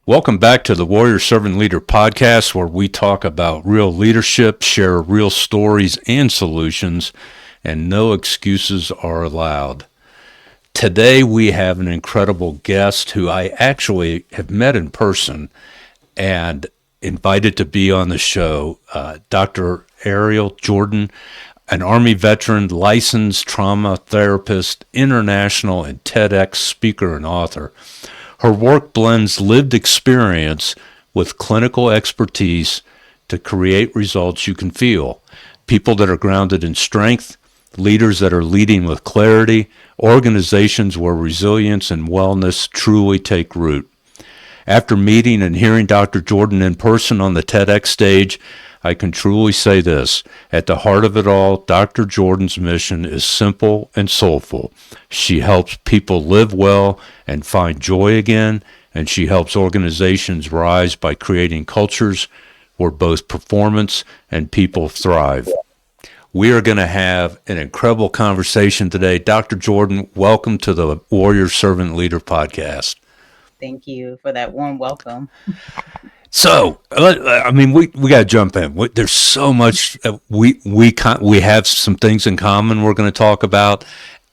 Welcome back to the Warrior Servant Leader podcast, where we talk about real leadership, share real stories and solutions, and no excuses are allowed. Today, we have an incredible guest who I actually have met in person and invited to be on the show, Dr. Arielle Jordan, an Army veteran, licensed trauma therapist, international and TEDx speaker and author. Her work blends lived experience with clinical expertise to create results you can feel. People that are grounded in strength, leaders that are leading with clarity, organizations where resilience and wellness truly take root. After meeting and hearing Dr. Jordan in person on the TEDx stage, I can truly say this. At the heart of it all, Dr. Jordan's mission is simple and soulful. She helps people live well and find joy again, and she helps organizations rise by creating cultures where both performance and people thrive. We are going to have an incredible conversation today. Dr. Jordan, welcome to the Warrior Servant Leader podcast. Thank you for that warm welcome. So, we got to jump in. There's so much we have some things in common we're going to talk about,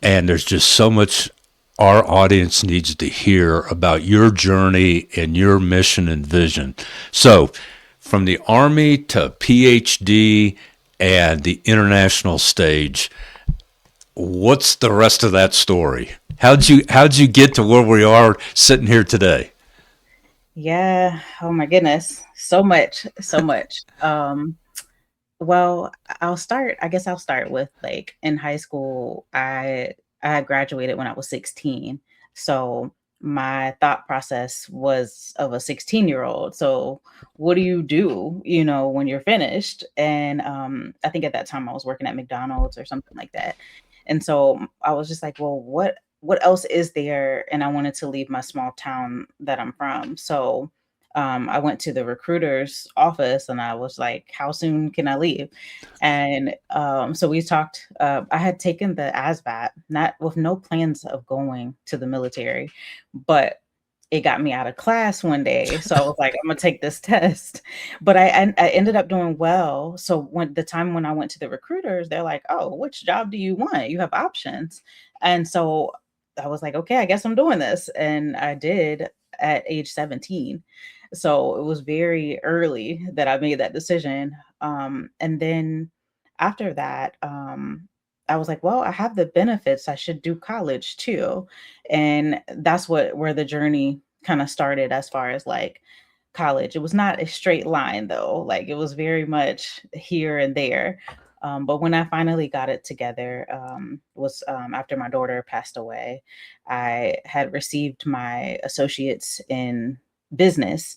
and there's just so much our audience needs to hear about your journey and your mission and vision. So, from the Army to PhD and the international stage, what's the rest of that story? How'd you get to where we are sitting here today? Yeah. Oh my goodness. So much. So much. Well, I guess I'll start with like in high school, I had graduated when I was 16. So my thought process was of a 16-year-old. So what do, when you're finished? And I think at that time I was working at McDonald's or something like that. And so I was just like, well, what else is there? And I wanted to leave my small town that I'm from. So I went to the recruiter's office and I was like, how soon can I leave? And so we talked. I had taken the ASVAT, not with no plans of going to the military, but it got me out of class one day. So I was like, I'm gonna take this test. But I ended up doing well. So when I went to the recruiters, they're like, oh, which job do you want? You have options. And so I was like, okay, I guess I'm doing this. And I did at age 17. So it was very early that I made that decision. And then after that, I was like, well, I have the benefits. I should do college too. And that's where the journey kind of started as far as like college. It was not a straight line though. Like it was very much here and there. But when I finally got it together, was after my daughter passed away. I had received my associates in business,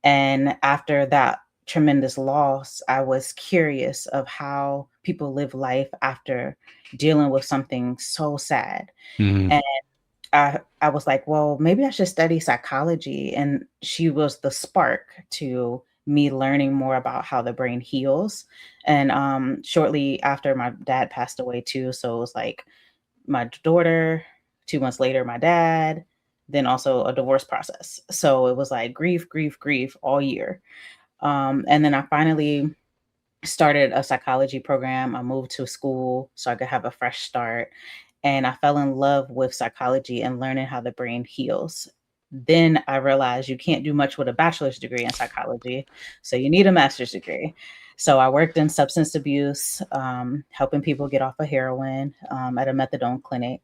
and after that tremendous loss, I was curious of how people live life after dealing with something so sad. Mm-hmm. And I was like, well, maybe I should study psychology. And she was the spark to me learning more about how the brain heals. And shortly after my dad passed away too. So it was like my daughter, 2 months later, my dad, then also a divorce process. So it was like grief, grief, grief all year. And then I finally started a psychology program. I moved to school so I could have a fresh start. And I fell in love with psychology and learning how the brain heals. Then I realized you can't do much with a bachelor's degree in psychology. So you need a master's degree. So I worked in substance abuse, helping people get off of heroin at a methadone clinic.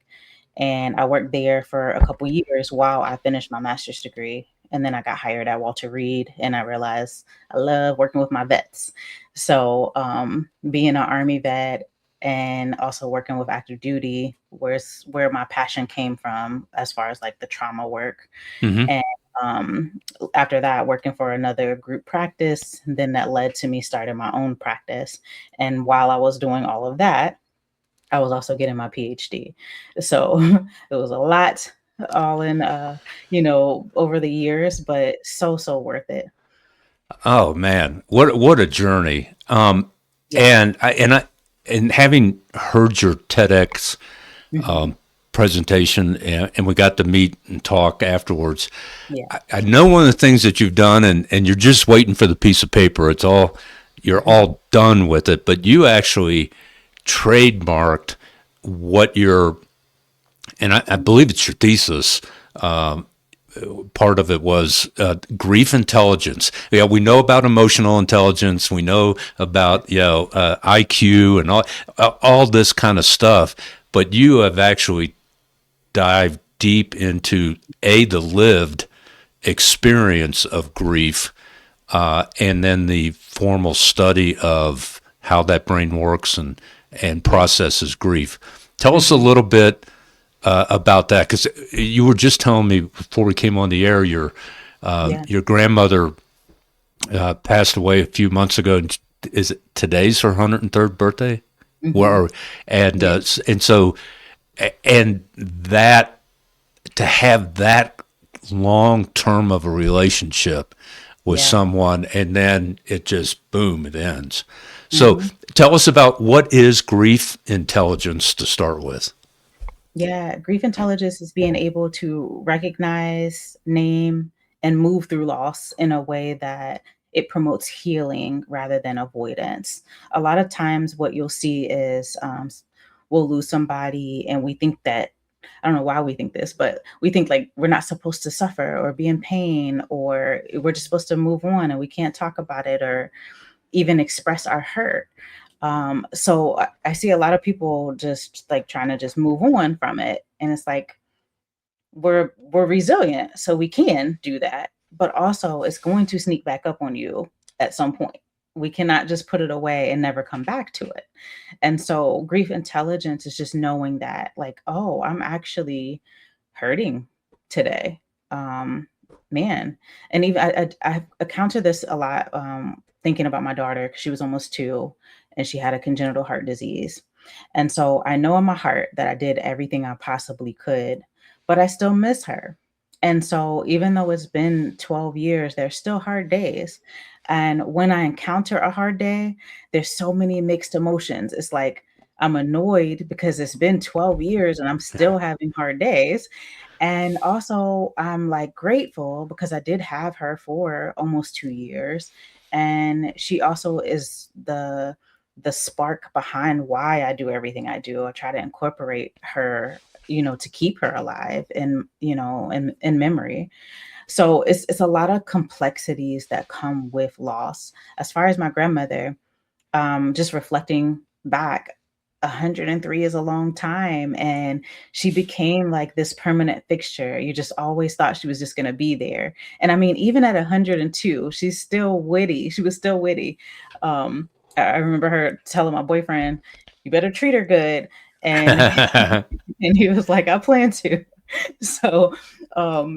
And I worked there for a couple years while I finished my master's degree. And then I got hired at Walter Reed, and I realized I love working with my vets. So being an Army vet and also working with active duty, where my passion came from as far as like the trauma work. Mm-hmm. And um, after that, working for another group practice, then that led to me starting my own practice. And while I was doing all of that, I was also getting my PhD. So it was a lot all in, over the years, but so worth it. Oh man, what a journey! Yeah. And having heard your TEDx Mhm. presentation, and we got to meet and talk afterwards. Yeah. I know one of the things that you've done, and you're just waiting for the piece of paper. It's all, you're all done with it, but you actually trademarked what your, and I believe it's your thesis. Part of it was grief intelligence. Yeah, we know about emotional intelligence. We know about IQ and all this kind of stuff. But you have actually dived deep into the lived experience of grief, and then the formal study of how that brain works and processes grief. Tell us a little bit about that, because you were just telling me before we came on the air, Yeah. your grandmother passed away a few months ago. Is it today's her 103rd birthday? Hmm. Where and Yeah. and so and that, to have that long term of a relationship with Yeah. someone, and then it just boom, it ends. So Hmm. tell us about what is grief intelligence to start with. Yeah. Grief intelligence is being able to recognize, name, and move through loss in a way that it promotes healing rather than avoidance. A lot of times, what you'll see is we'll lose somebody, and we think that, I don't know why we think this, but we think like we're not supposed to suffer or be in pain, or we're just supposed to move on and we can't talk about it or even express our hurt. So I see a lot of people just like trying to just move on from it. And it's like we're resilient, so we can do that. But also it's going to sneak back up on you at some point. We cannot just put it away and never come back to it. And so grief intelligence is just knowing that, like, oh, I'm actually hurting today. Um, Man. And even I encounter this a lot, thinking about my daughter, because she was almost 2 and she had a congenital heart disease. And so I know in my heart that I did everything I possibly could, but I still miss her. And so even though it's been 12 years, there's still hard days. And when I encounter a hard day, there's so many mixed emotions. It's like I'm annoyed because it's been 12 years and I'm still having hard days. And also, I'm like grateful because I did have her for almost 2 years. And she also is the spark behind why I do everything I do. I try to incorporate her, to keep her alive and, in memory. So it's a lot of complexities that come with loss. As far as my grandmother, just reflecting back, 103 is a long time, and she became like this permanent fixture. You just always thought she was just going to be there. And I mean, even at 102, she's still witty. She was still witty. I remember her telling my boyfriend, "You better treat her good," and and he was like, "I plan to." So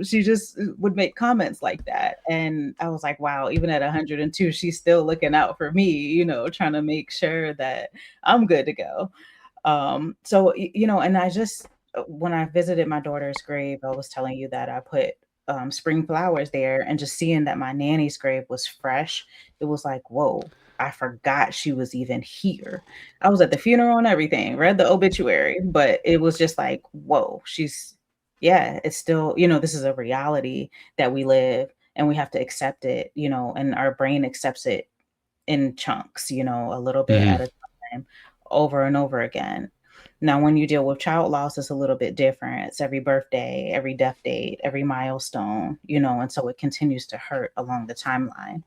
she just would make comments like that. And I was like, wow, even at 102, she's still looking out for me, trying to make sure that I'm good to go. And I just, when I visited my daughter's grave, I was telling you that I put spring flowers there, and just seeing that my nanny's grave was fresh, it was like, whoa. I forgot she was even here. I was at the funeral and everything, read the obituary, but it was just like, whoa, yeah, it's still, this is a reality that we live, and we have to accept it, and our brain accepts it in chunks, a little bit Mhm. at a time, over and over again. Now, when you deal with child loss, it's a little bit different. It's every birthday, every death date, every milestone, and so it continues to hurt along the timeline.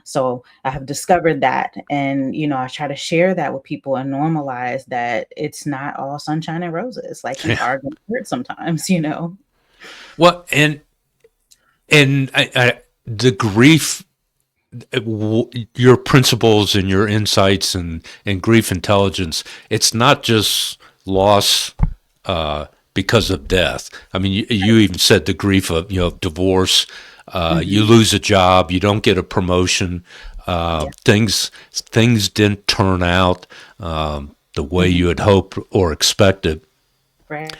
So I have discovered that. And, I try to share that with people and normalize that it's not all sunshine and roses. Like, we Yeah. are going to hurt sometimes. Well, and the grief, your principles and your insights and grief intelligence, it's not just loss because of death. I mean, you even said the grief of divorce. You Mhm. lose a job, you don't get a promotion. Yeah. Things didn't turn out the way Mhm. you had hoped or expected. Right.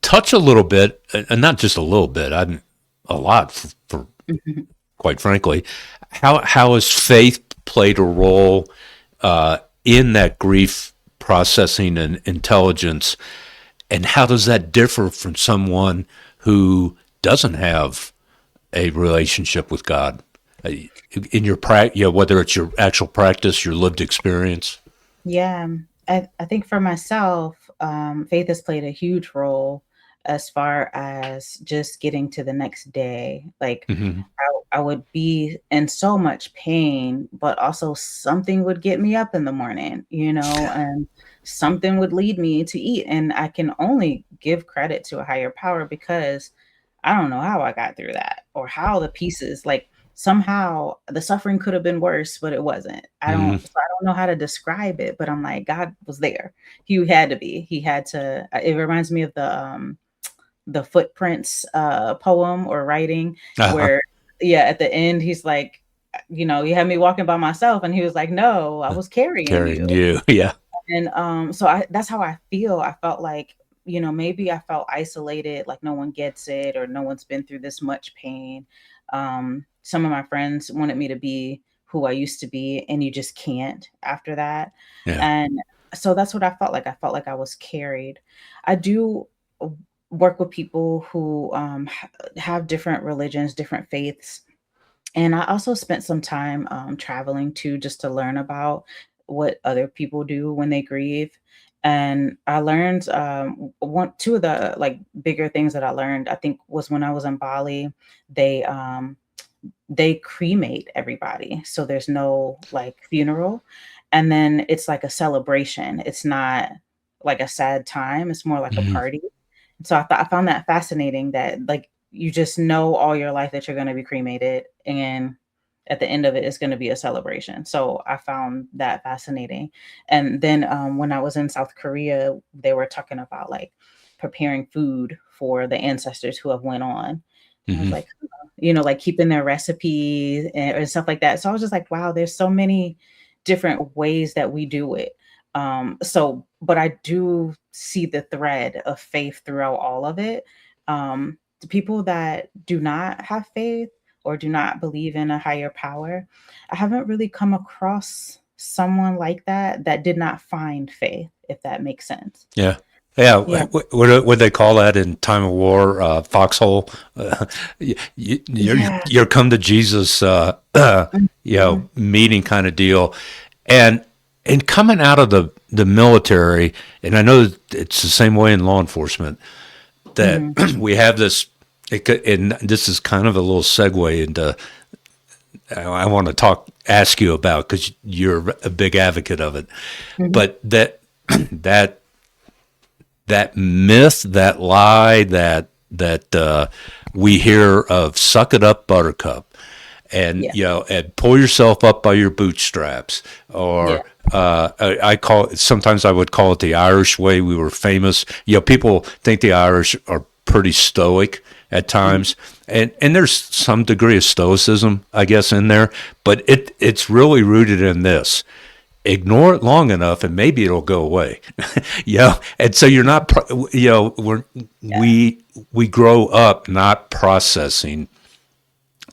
Touch a little bit, and not just a little bit. A lot for Mhm. quite frankly. How has faith played a role in that grief processing and intelligence? And how does that differ from someone who doesn't have a relationship with God? In your practice, whether it's your actual practice, your lived experience. Yeah, I think for myself, faith has played a huge role as far as just getting to the next day. Like, Mm-hmm. I would be in so much pain, but also something would get me up in the morning, and something would lead me to eat. And I can only give credit to a higher power because I don't know how I got through that or how the pieces, like, somehow the suffering could have been worse, but it wasn't. Mm-hmm. I don't know how to describe it, but I'm like, God was there. He had to be. He had to. It reminds me of the footprints poem or writing Uh-huh. where, yeah, at the end he's like, you had me walking by myself, and he was like, no, I was carrying Carrying you. you. Yeah. And so that's how I feel. I felt like, maybe I felt isolated, like no one gets it or no one's been through this much pain. Some of my friends wanted me to be who I used to be, and you just can't after that. Yeah. And so that's what I felt like. I felt like I was carried. I do work with people who have different religions, different faiths, and I also spent some time traveling too, just to learn about what other people do when they grieve. And I learned two of the like bigger things that I learned, I think, was when I was in Bali. They they cremate everybody, so there's no like funeral, and then it's like a celebration. It's not like a sad time; it's more like a Mm-hmm. party. So I found that fascinating that, like, you just know all your life that you're gonna be cremated, and at the end of it, it's gonna be a celebration. So I found that fascinating. And then, when I was in South Korea, they were talking about, like, preparing food for the ancestors who have went on. I was Mm-hmm. like, huh, like, keeping their recipes and stuff like that. So I was just like, wow, there's so many different ways that we do it. But I do see the thread of faith throughout all of it. The people that do not have faith or do not believe in a higher power, I haven't really come across someone like that did not find faith, if that makes sense. Yeah. Yeah. Yeah. What they call that in time of war? Foxhole. Yeah. You're come to Jesus, Mhm. meeting kind of deal. And coming out of the military, and I know it's the same way in law enforcement, that Mhm. we have this, and this is kind of a little segue into I want to ask you about because you're a big advocate of it, Mhm. but that that myth, that lie that we hear of "suck it up, Buttercup," and Yeah. and pull yourself up by your bootstraps, Yeah. or I call it, sometimes I would call it the Irish way. We were famous. People think the Irish are pretty stoic at Mhm. times, and there's some degree of stoicism, I guess, in there, but it's really rooted in this: ignore it long enough and maybe it'll go away. And so you're not Yeah. we grow up not processing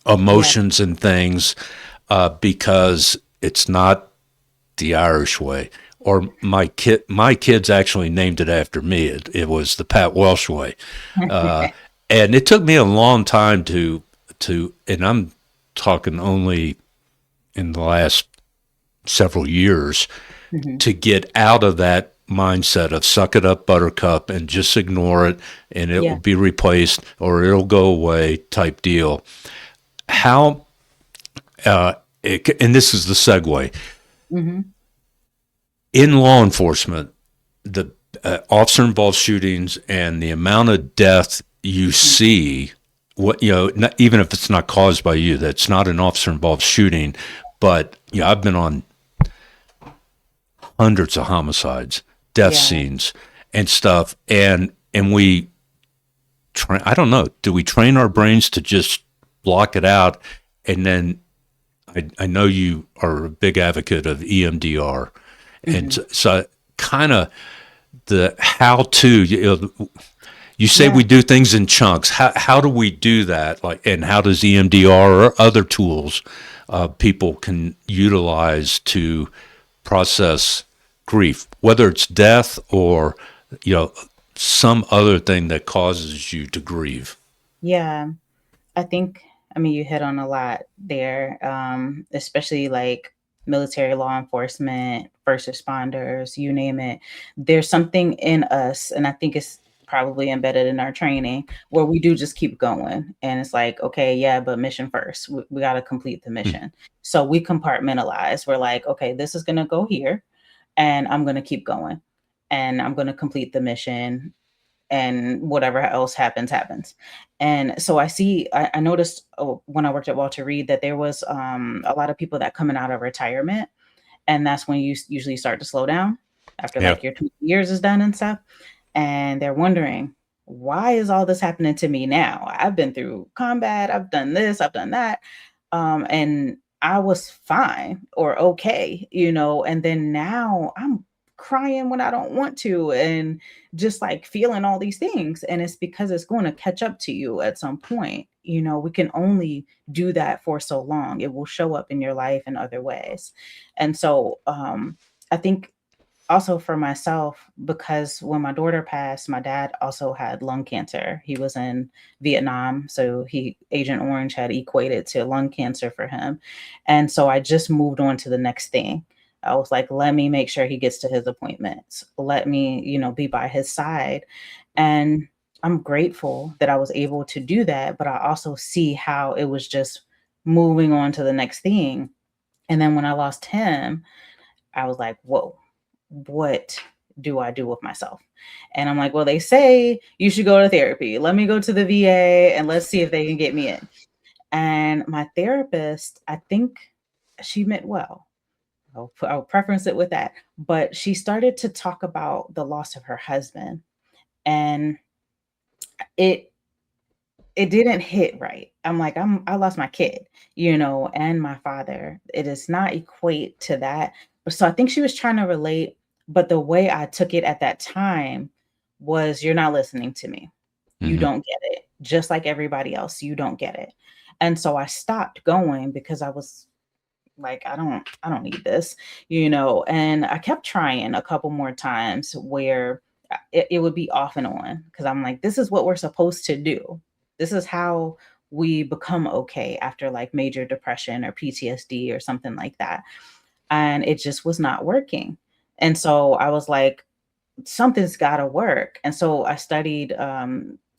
Yeah. emotions and things because it's not the Irish way. Or my kids actually named it after me. It was the Pat Welsh way, and it took me a long time and I'm talking only in the last several years Mhm. to get out of that mindset of "suck it up, Buttercup," and just ignore it and it will Yeah. be replaced or it'll go away type deal. How, and this is the segue, Mhm. in law enforcement, the officer involved shootings and the amount of death you Mhm. see, not, even if it's not caused by you, that's not an officer involved shooting, but I've been on hundreds of homicides, death Yeah. scenes, and stuff. And we train. I don't know. Do we train our brains to just block it out? And then I know you are a big advocate of EMDR, and Mhm. so kind of the how to. You say we Yeah. do things in chunks. How do we do that? Like, and how does EMDR or other tools people can utilize to process grief, whether it's death or you know some other thing that causes you to grieve. Yeah. I think, I mean, you hit on a lot there, especially like military law enforcement, first responders, you name it. There's something in us, and I think it's probably embedded in our training where we do just keep going. And it's like, okay, yeah, but mission first. We got to complete the Hmm. mission. So we compartmentalize. We're like, okay, this is going to go here, and I'm going to keep going, and I'm going to complete the mission, and whatever else happens happens. And so I noticed, when I worked at Walter Reed, that there was a lot of people that coming out of retirement, and that's when you usually start to slow down after Yeah. like your 20 years is done and stuff. And they're wondering, why is all this happening to me now? I've been through combat, I've done this, I've done that, and I was fine or okay, and then now I'm crying when I don't want to, and just like feeling all these things. And it's because it's going to catch up to you at some point. We can only do that for so long. It will show up in your life in other ways. And so I think also for myself, because when my daughter passed, my dad also had lung cancer. He was in Vietnam, so Agent Orange had equated to lung cancer for him. And so I just moved on to the next thing. I was like, let me make sure he gets to his appointments. Let me, be by his side. And I'm grateful that I was able to do that, but I also see how it was just moving on to the next thing. And then when I lost him, I was like, whoa, what do I do with myself? And I'm like, well, they say you should go to therapy. Let me go to the VA and let's see if they can get me in. And my therapist, I think she meant well. I'll preference it with that. But she started to talk about the loss of her husband, and it it didn't hit right. I'm like, I lost my kid, and my father. It does not equate to that. But so I think she was trying to relate, but the way I took it at that time was, you're not listening to me. You Hmm. don't get it. Just like everybody else, you don't get it. And so I stopped going because I was like, I don't need this, and I kept trying a couple more times where it would be off and on, because I'm like, this is what we're supposed to do. This is how we become okay after like major depression or PTSD or something like that. And it just was not working. And so I was like, something's got to work. And so I studied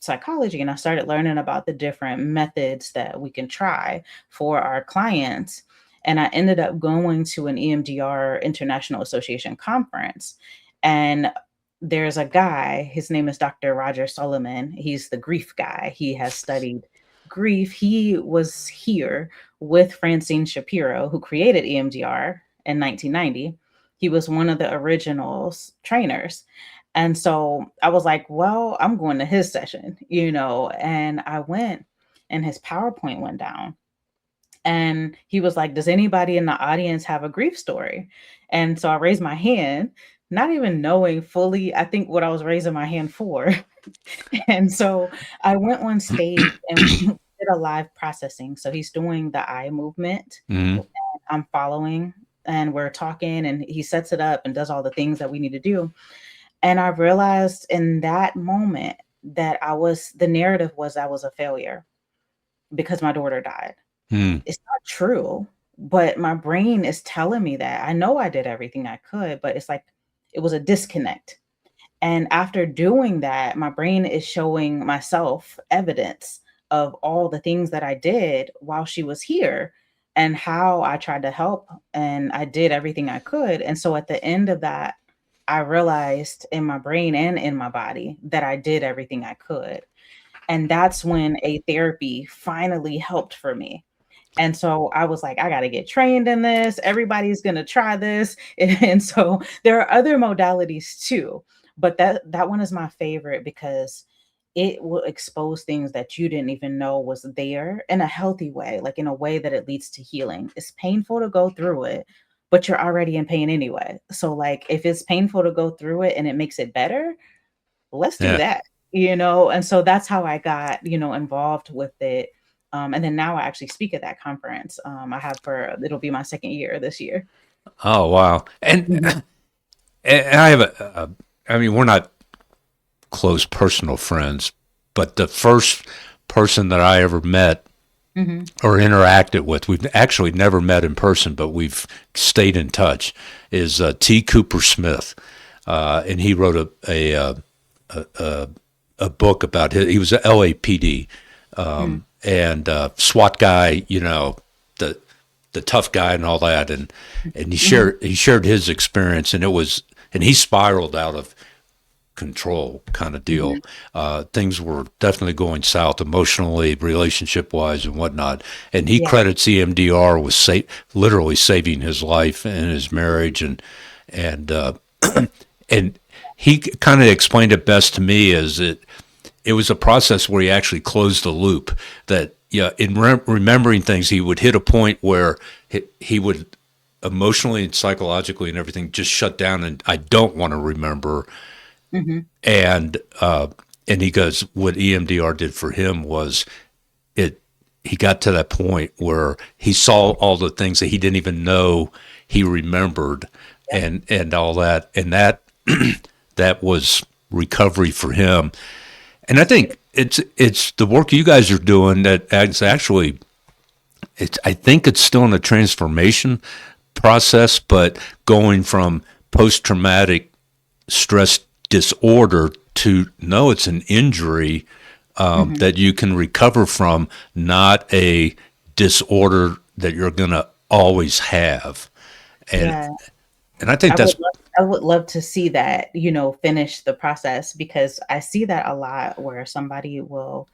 psychology, and I started learning about the different methods that we can try for our clients. And I ended up going to an EMDR International Association conference. And there's a guy, his name is Dr. Roger Solomon. He's the grief guy. He has studied grief. He was here with Francine Shapiro, who created EMDR in 1990. He was one of the originals trainers. And so I was like, well, I'm going to his session, and I went, and his PowerPoint went down. And he was like, does anybody in the audience have a grief story? And so I raised my hand, not even knowing fully, I think, what I was raising my hand for. And so I went on stage and did a live processing. So he's doing the eye movement, Hmm. and I'm following, and we're talking, and he sets it up and does all the things that we need to do. And I realized in that moment that the narrative was I was a failure because my daughter died. Hmm. It's not true, but my brain is telling me that. I know I did everything I could, but it's like it was a disconnect. And after doing that, my brain is showing myself evidence of all the things that I did while she was here, and how I tried to help, and I did everything I could. And so at the end of that, I realized in my brain and in my body that I did everything I could. And that's when a therapy finally helped for me. And so I was like, I got to get trained in this. Everybody's going to try this. And so there are other modalities too, but that one is my favorite because it will expose things that you didn't even know was there in a healthy way, like in a way that it leads to healing. It's painful to go through it, but you're already in pain anyway. So like if it's painful to go through it and it makes it better, let's do Yeah. that, and so that's how I got, involved with it. And then now I actually speak at that conference. I have for it'll be my second year this year. Oh, wow. And Mhm. I have I mean, we're not close personal friends, but the first person that I ever met Mm-hmm. or interacted with, we've actually never met in person, but we've stayed in touch, is T. Cooper Smith. And he wrote a book about he was a LAPD and SWAT guy, the the tough guy and all that, and Mm-hmm. he shared his experience, and he spiraled out of control kind of Mm-hmm. deal. Things were definitely going south emotionally, relationship wise, and whatnot. And he Yeah. credits EMDR with literally saving his life and his marriage, and and he kind of explained it best to me as it was a process where he actually closed the loop. That yeah, in remembering things, he would hit a point where he would emotionally and psychologically and everything just shut down, and I don't want to remember. Mm-hmm. And and he goes, what EMDR did for him was it. He got to that point where he saw all the things that he didn't even know he remembered, Yep. and all that, and that was recovery for him. And I think it's the work you guys are doing that is actually I think it's still in a transformation process, but going from post traumatic stress disorder to no, it's an injury Mm-hmm. that you can recover from, not a disorder that you're going to always have. And Yeah. and I think that's I would love to see that, finish the process because I see that a lot where somebody will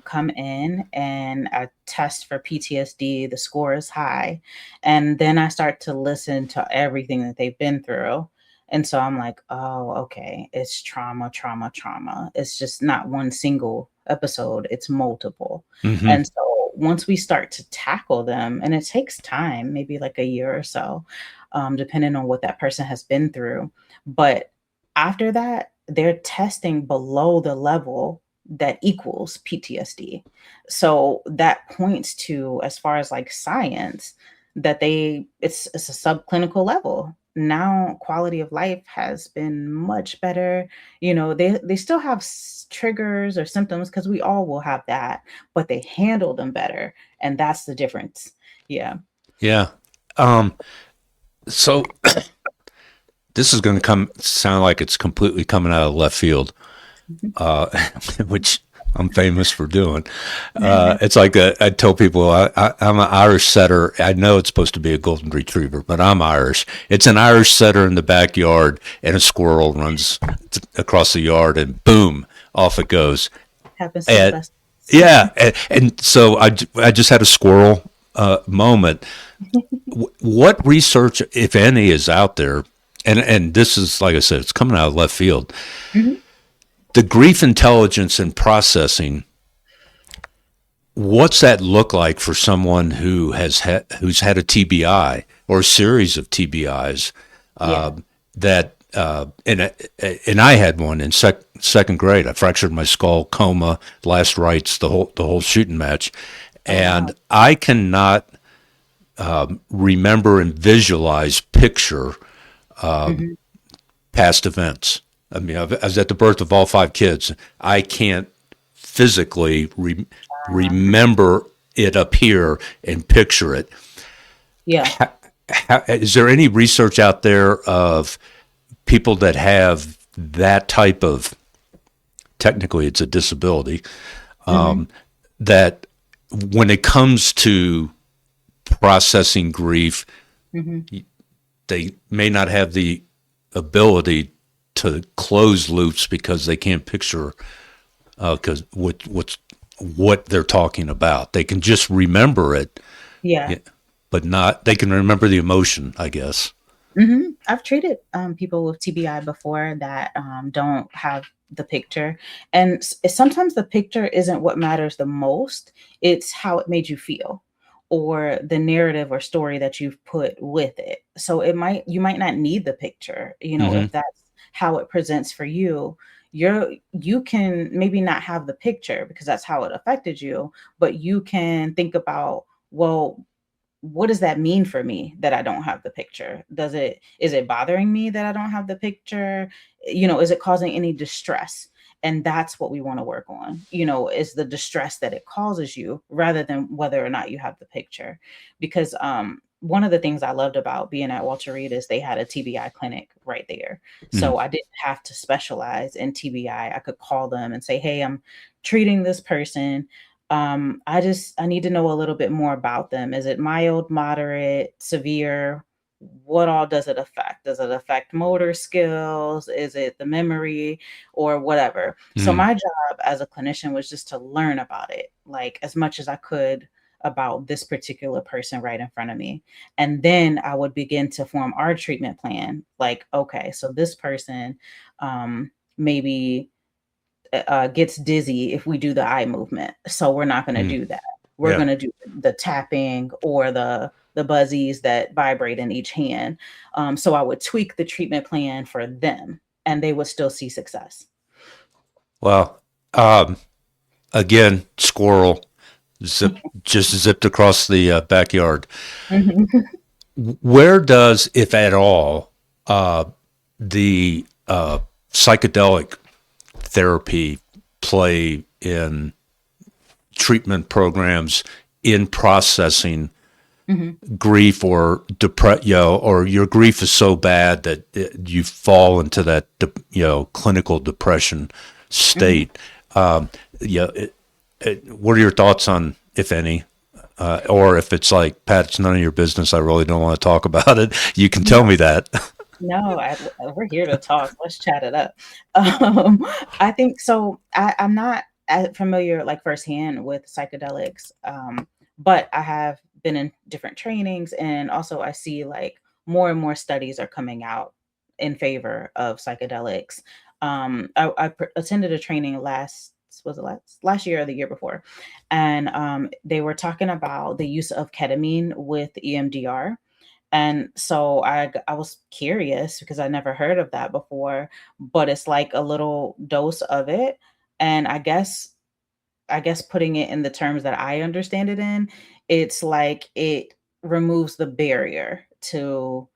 come in and test for PTSD, the score is high, and then I start to listen to everything that they've been through. And so I'm like, oh, okay, it's trauma, trauma, trauma. It's just not one single episode, it's multiple. mhm. And so once we start to tackle them, and it takes time, maybe like a year or so, depending on what that person has been through. But after that, they're testing below the level that equals PTSD. So that points to, as far as like science, that it's a subclinical level. Now quality of life has been much better. They still have triggers or symptoms because we all will have that, but they handle them better. And that's the difference. Yeah. Yeah. Um, so this is going to come sound like it's completely coming out of left field, uh, which I'm famous for doing. It's like I tell people I'm an Irish setter. I know it's supposed to be a golden retriever, but I'm Irish. It's an Irish setter in the backyard, and a squirrel runs across the yard, and boom, off it goes. Happens to the And best. yeah, and so I just had a squirrel moment. What research, if any, is out there? And this is, like I said, it's coming out of left field. Mhm. The grief intelligence and processing, what's that look like for someone who's had a TBI or a series of TBIs? Yeah. That and I had one in second grade. I fractured my skull, coma, last rites, the whole shooting match, Oh, wow. and I cannot remember and visualize picture Mhm. past events. I mean, I was at the birth of all five kids. I can't physically remember it up here and picture it. Yeah. Is there any research out there of people that have that type of, technically it's a disability, Mhm. that when it comes to processing grief, Mhm. they may not have the ability to close loops because they can't picture because what they're talking about. They can just remember it, Yeah. yeah, but not. They can remember the emotion, I guess. I've treated people with TBI before that don't have the picture, and sometimes the picture isn't what matters the most. It's how it made you feel, or the narrative or story that you've put with it. So you might not need the picture, Hmm. if that's how it presents for you. You can maybe not have the picture because that's how it affected you, but you can think about, well, what does that mean for me that I don't have the picture? Is it bothering me that I don't have the picture? Is it causing any distress? And that's what we want to work on, is the distress that it causes you rather than whether or not you have the picture. Because one of the things I loved about being at Walter Reed is they had a TBI clinic right there. Mm, So I didn't have to specialize in TBI. I could call them and say, hey, I'm treating this person. I need to know a little bit more about them. Is it mild, moderate, severe? What all does it affect? Does it affect motor skills? Is it the memory or whatever? So mm, my job as a clinician was just to learn about it, like as much as I could about this particular person right in front of me. And then I would begin to form our treatment plan. Like, okay, so this person maybe gets dizzy if we do the eye movement. So we're not going to mm. do that. We're Yeah. going to do the tapping or the buzzies that vibrate in each hand. So I would tweak the treatment plan for them, and they would still see success. Well, um, again, squirrel just zipped across the backyard. Mhm. Where does, if at all, the psychedelic therapy play in treatment programs in processing Mhm. grief or or your grief is so bad that you fall into that, clinical depression Mhm. state. Um, yeah, what are your thoughts on, if any, or if it's like, Pat, it's none of your business, I really don't want to talk about it, you can tell No, me that. no, we're here to talk. Let's chat it up. Um, I think so. I'm not as familiar, like firsthand, with psychedelics, but I have been in different trainings, and also I see like more and more studies are coming out in favor of psychedelics. Attended a training last year or the year before, and they were talking about the use of ketamine with EMDR. And so I was curious because I never heard of that before, but it's like a little dose of it. And I guess putting it in the terms that I understand it in, it's like it removes the barrier to,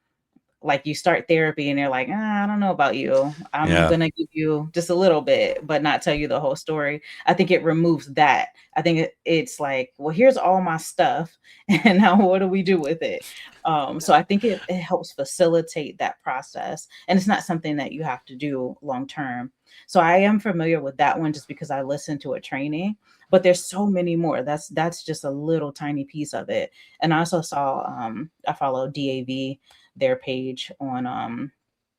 like, you start therapy and you're like, I don't know about you. I'm Yeah. gonna give you just a little bit, but not tell you the whole story. I think it removes that. I think it's like, well, here's all my stuff, and now what do we do with it? So I think it helps facilitate that process, and it's not something that you have to do long term. So I am familiar with that one just because I listened to a training, but there's so many more. That's just a little tiny piece of it. And I also saw I follow DAV, their page on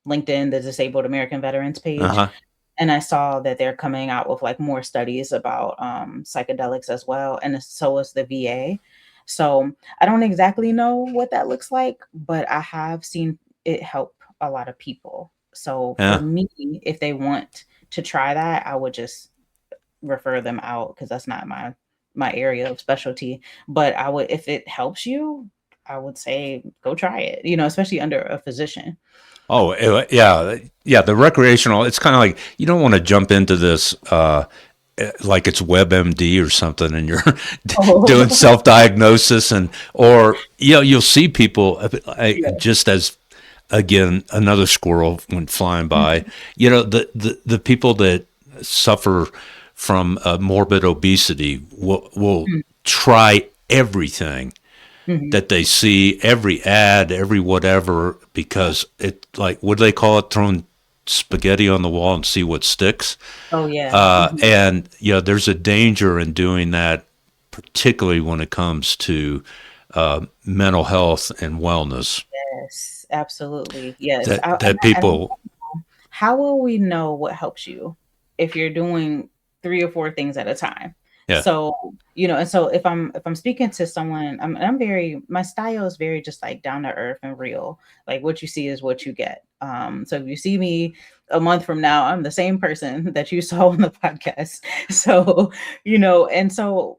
LinkedIn, the Disabled American Veterans Uh page. huh. And I saw that they're coming out with like more studies about psychedelics as well. And so is the VA. So I don't exactly know what that looks like, but I have seen it help a lot of people. So for Yeah. me, if they want to try that, I would just refer them out because that's not my area of specialty. But I would, if it helps you, I would say go try it, especially under a physician. Oh, yeah, yeah. The recreational, it's kind of like you don't want to jump into this like it's WebMD or something, and you're doing Oh, self-diagnosis, and or you'll see people yeah. just as, again, another squirrel went flying by. Mhm, The people that suffer from morbid obesity will mhm, try everything mhm. that they see, every ad, every whatever, Yeah. because it, like, what do they call it, throwing spaghetti on the wall and see what sticks. Oh, yeah. Mhm. And there's a danger in doing that, particularly when it comes to mental health and wellness. Yes, absolutely. Yes. That And that I people, how will we know what helps you if you're doing 3 or 4 things at a time? yeah. So, and so if I'm speaking to someone, I'm very my style is very just like down to earth and real. Like what you see is what you get. So if you see me a month from now, I'm the same person that you saw on the podcast. So, and so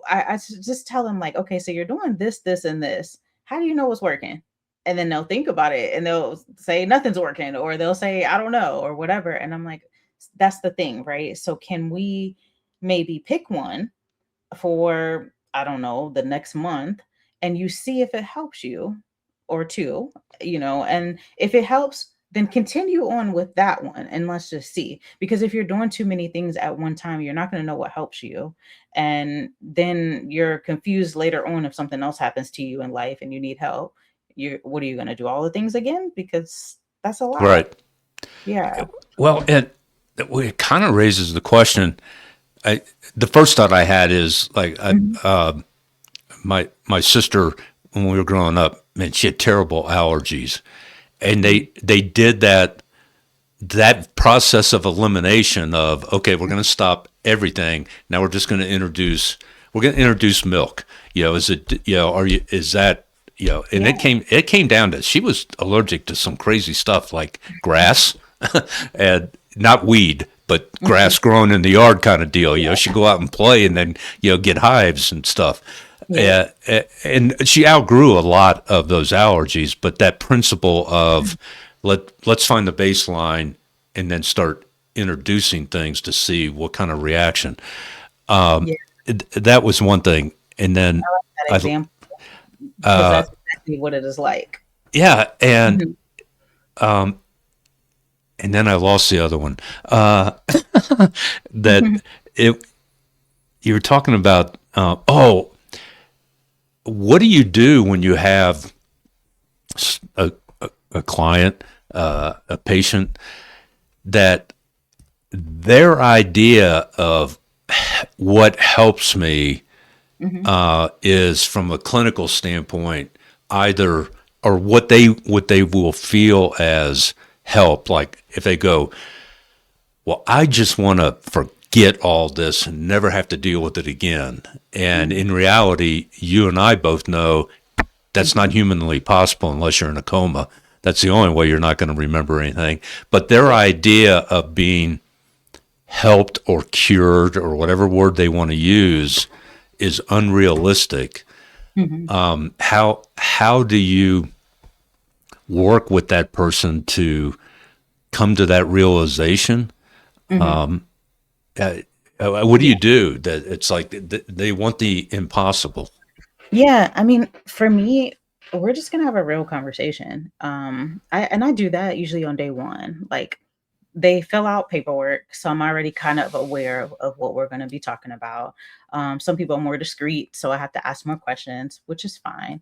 just tell them like, okay, so you're doing this, this, and this. How do you know what's working? And then they'll think about it and they'll say nothing's working, or they'll say I don't know, or whatever. And I'm like, that's the thing, right? So can we maybe pick one for, I don't know, the next month, and you see if it helps you, or two, and if it helps, then continue on with that one and let's just see. Because if you're doing too many things at one time, you're not going to know what helps you. And then you're confused later on if something else happens to you in life and you need help. What are you going to do? All the things again? Because that's a lot. Right. Yeah. Well, and it kind of raises the question. The first thought I had is like, Mhm. my sister, when we were growing up, man, she had terrible allergies, and Mhm. they did that process of elimination of, okay, we're going to stop everything. Now we're going to introduce milk. Is it, is that, and Yeah. it came down to, she was allergic to some crazy stuff like grass and not weed, but Mhm. grass growing in the yard kind of deal. She'd go out and play and then, get hives and stuff. Yeah. And she outgrew a lot of those allergies, but that principle of let's find the baseline and then start introducing things to see what kind of reaction. Yeah. That was one thing, and then I like that I example because that's exactly what it is like. yeah, Mhm. and then I lost the other one. That Mhm. it you were talking about. What do you do when you have a client, a patient that their idea of what helps me Mhm. is from a clinical standpoint, either or what they will feel as help. Like if they go, well, I just want to forget all this and never have to deal with it again. And Mhm. in reality, you and I both know that's not Mhm. humanly possible unless you're in a coma. That's the only way you're not going to remember anything. But their Yeah. idea of being helped or cured or whatever word they want to use is unrealistic. Mhm. How do you work with that person to come to that realization? Mhm. Uh, what do Yeah. you do? That it's like they want the impossible. Yeah, I mean, for me, we're just gonna have a real conversation. I do that usually on day one. Like they fill out paperwork, so I'm already kind of aware of what we're gonna be talking about. Some people are more discreet, so I have to ask more questions, which is fine.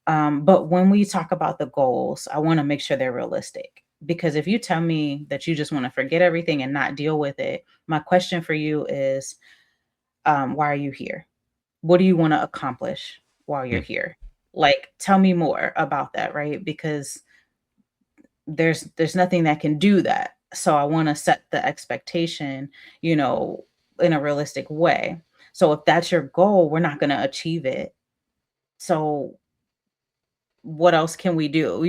But when we talk about the goals, I want to make sure they're realistic. Because if you tell me that you just want to forget everything and not deal with it, my question for you is, why are you here? What do you want to accomplish while you're Hmm. here? Like, tell me more about that, right? Because there's nothing that can do that. So I want to set the expectation, you know, in a realistic way. So if that's your goal, we're not going to achieve it. So what else can we do?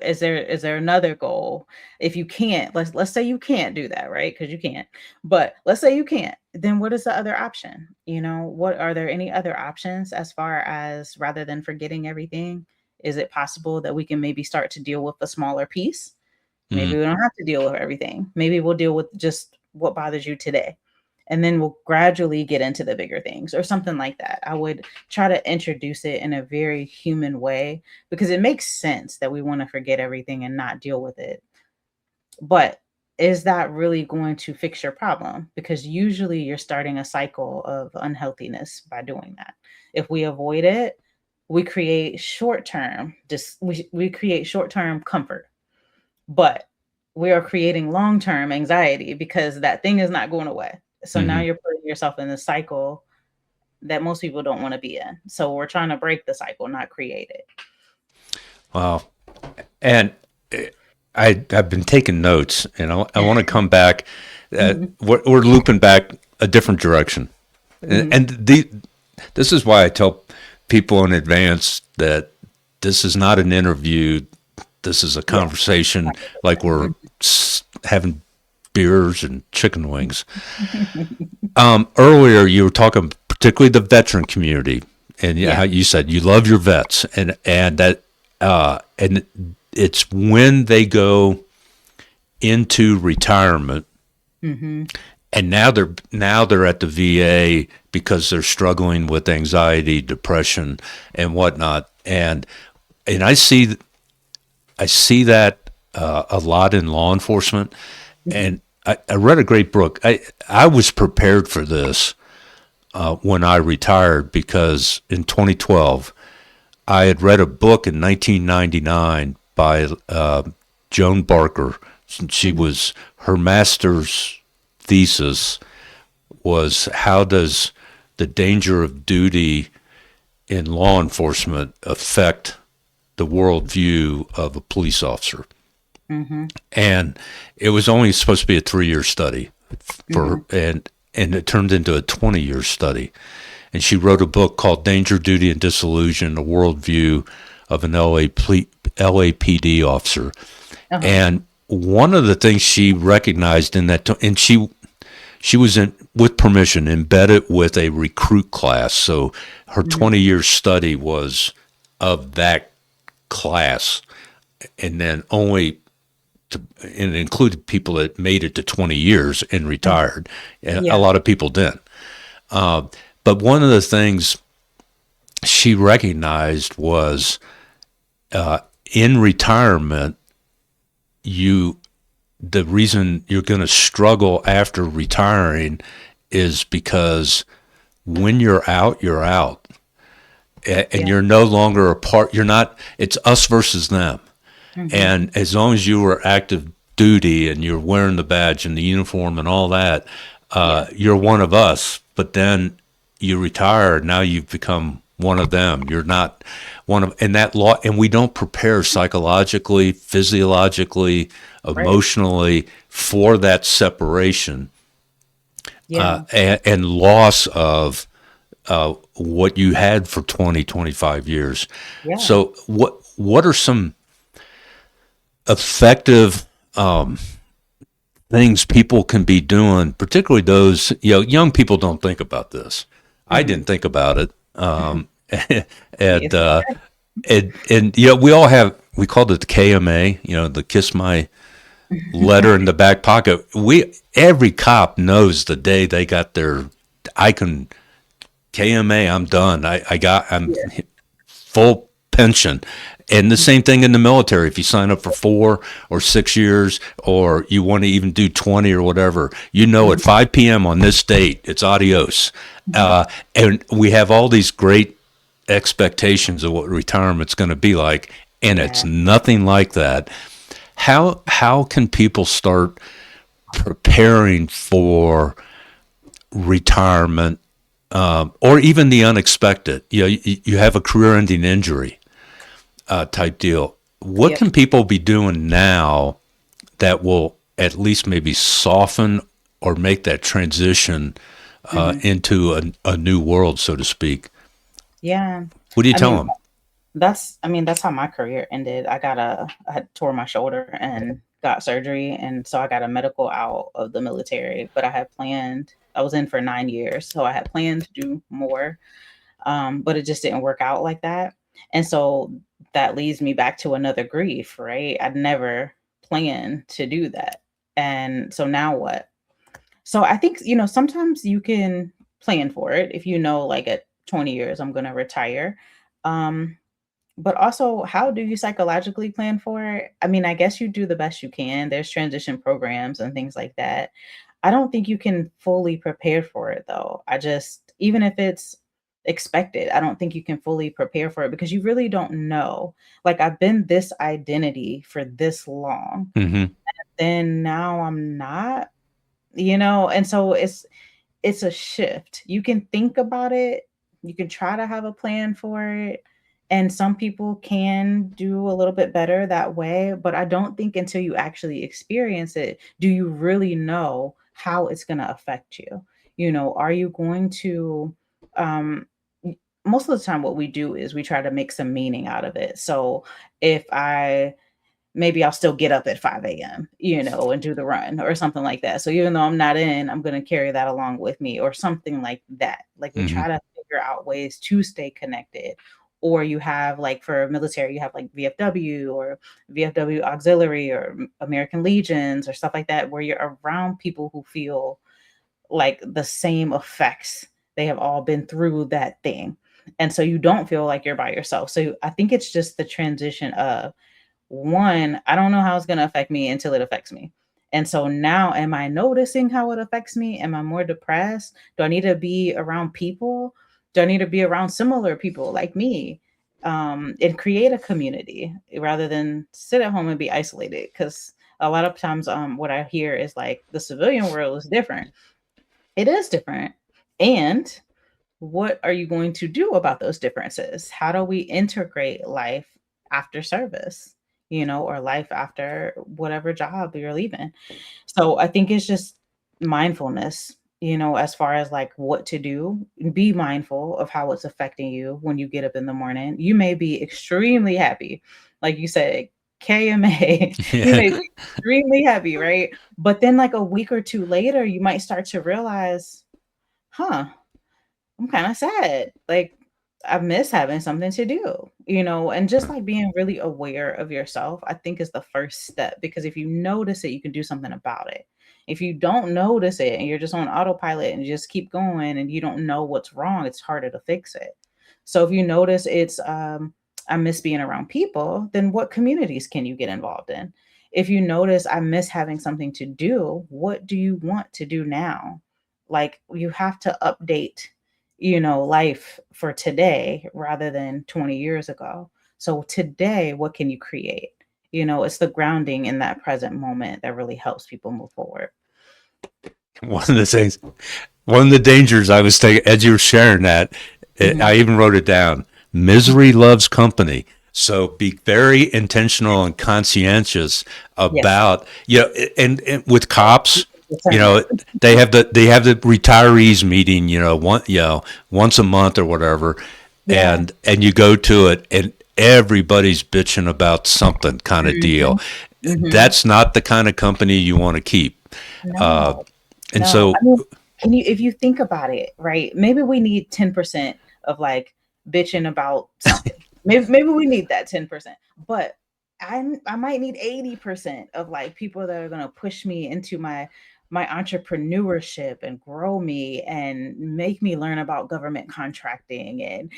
Is there another goal? If you can't, let's say you can't do that, right? Because you can't. But let's say you can't, then what is the other option? What are there any other options as far as rather than forgetting everything? Is it possible that we can maybe start to deal with a smaller piece? Maybe Hmm. we don't have to deal with everything. Maybe we'll deal with just what bothers you today. And then we'll gradually get into the bigger things or something like that. I would try to introduce it in a very human way because it makes sense that we want to forget everything and not deal with it. But is that really going to fix your problem? Because usually you're starting a cycle of unhealthiness by doing that. If we avoid it, we create we create short-term comfort, but we are creating long-term anxiety because that thing is not going away. So now Hmm. you're putting yourself in a cycle that most people don't want to be in. So we're trying to break the cycle, not create it. Wow. And I've been taking notes, and I want to come back. Mhm, We're looping back a different direction, mhm. and this is why I tell people in advance that this is not an interview. This is a Yeah, conversation, like we're conversation. having beers and chicken wings. Mhm. Earlier, you were talking particularly the veteran community, and yeah, Yeah. how you said you love your vets, and that and it's when they go into retirement, Mhm. and now they're at the VA because they're struggling with anxiety, depression, and whatnot, and I see that a lot in law enforcement, Mhm. and I read a great book. I was prepared for this when I retired because in 2012 I had read a book in 1999 by Joan Barker. She Mhm. was her master's thesis was how does the danger of duty in law enforcement affect the worldview of a police officer? Mhm. And it was only supposed to be a 3-year study for Mhm. and it turned into a 20-year study. And she wrote a book called Danger, Duty, and Disillusion: A Worldview of an LAPD Officer. Uh-huh. And one of the things she recognized in that, and she was in, with permission, embedded with a recruit class. So her Mhm. 20-year study was of that class, and then only and it included people that made it to 20 years and Mhm. retired. And a Yeah. lot of people didn't. But one of the things she recognized was in retirement, you the reason you're going to struggle after retiring is because when you're out, you're out, and Yeah. you're no longer a part. You're not. It's us versus them. Mhm. And as long as you were active duty and you're wearing the badge and the uniform and all that, Yeah. you're one of us. But then you retire. Now you've become one of them. You're not one of, and that law, and we don't prepare psychologically, physiologically, Right. emotionally for that separation Yeah. and loss of what you had for 20, 25 years. Yeah. So what are some effective things people can be doing, particularly those, young people don't think about this. I Mhm. didn't think about it. Hey, And, it's okay. we all have, we called it the KMA, the kiss my letter in the back pocket. Every cop knows the day they got their, I can, KMA, I'm done. I'm Yeah. full pension. And the same thing in the military. If you sign up for 4 or 6 years, or you want to even do 20 or whatever, at Mhm. 5 p.m. on this date, it's adios. Mhm. Uh, and we have all these great expectations of what retirement's going to be like, and it's Yeah. nothing like that. How can people start preparing for retirement or even the unexpected? You have a career-ending injury type deal. What Yep. can people be doing now that will at least maybe soften or make that transition Mhm. into a new world, so to speak? Yeah. What do you I tell mean, them? that's how my career ended. I had tore my shoulder and got surgery, and so I got a medical out of the military, but I was in for 9 years, so I had planned to do more, but it just didn't work out like that. And so that leads me back to another grief, right? I'd never planned to do that. And so now what? So I think, sometimes you can plan for it if you know, like at 20 years, I'm going to retire. Um, but also, how do you psychologically plan for it? I mean, I guess you do the best you can. There's transition programs and things like that. I don't think you can fully prepare for it though. Even if it's expected, I don't think you can fully prepare for it because you really don't know. Like, I've been this identity for this long, Mm-hmm. then now I'm not, and so it's a shift. You can think about it, you can try to have a plan for it, and some people can do a little bit better that way, but I don't think until you actually experience it, do you really know how it's gonna affect you. Are you going to, um most of the time what we do is we try to make some meaning out of it. So if I maybe I'll still get up at 5 a.m., and do the run or something like that. So even though I'm not in, I'm going to carry that along with me or something like that. Like we Mm-hmm. try to figure out ways to stay connected. Or you have like for military, you have like VFW or VFW auxiliary or American Legions or stuff like that, where you're around people who feel like the same effects. They have all been through that thing. And so you don't feel like you're by yourself. So I think it's just the transition of one, I don't know how it's going to affect me until it affects me. And so now, am I noticing how it affects me? Am I more depressed? Do I need to be around people? Do I need to be around similar people like me? And create a community rather than sit at home and be isolated. Because a lot of times, what I hear is like the civilian world is different. It is different. And what are you going to do about those differences? How do we integrate life after service, or life after whatever job you're leaving? So I think it's just mindfulness, as far as like what to do. Be mindful of how it's affecting you when you get up in the morning. You may be extremely happy, like you said, KMA, you Yeah. may be extremely happy, right? But then, like a week or two later, you might start to realize, huh, I'm kind of sad. Like, I miss having something to do, and just like being really aware of yourself, I think is the first step, because if you notice it, you can do something about it. If you don't notice it and you're just on autopilot and you just keep going and you don't know what's wrong, it's harder to fix it. So if you notice it's, I miss being around people, then what communities can you get involved in? If you notice I miss having something to do, what do you want to do now? Like, you have to update, life for today rather than 20 years ago. So today, what can you create? It's the grounding in that present moment that really helps people move forward. One of the things, one of the dangers I was taking as you were sharing that, I Mhm. even wrote it down. Misery loves company. So be very intentional and conscientious Yes. about, and with cops, you Discernment. know, they have the retirees meeting, once a month or whatever, Yeah. and you go to it and everybody's bitching about something kind of deal. Mhm. Mhm. That's not the kind of company you want to keep. Uh, No. and No. so, I mean, if you think about it, right? Maybe we need 10% of like bitching about something. Maybe we need that 10%. But I might need 80% of like people that are gonna push me into my entrepreneurship and grow me and make me learn about government contracting and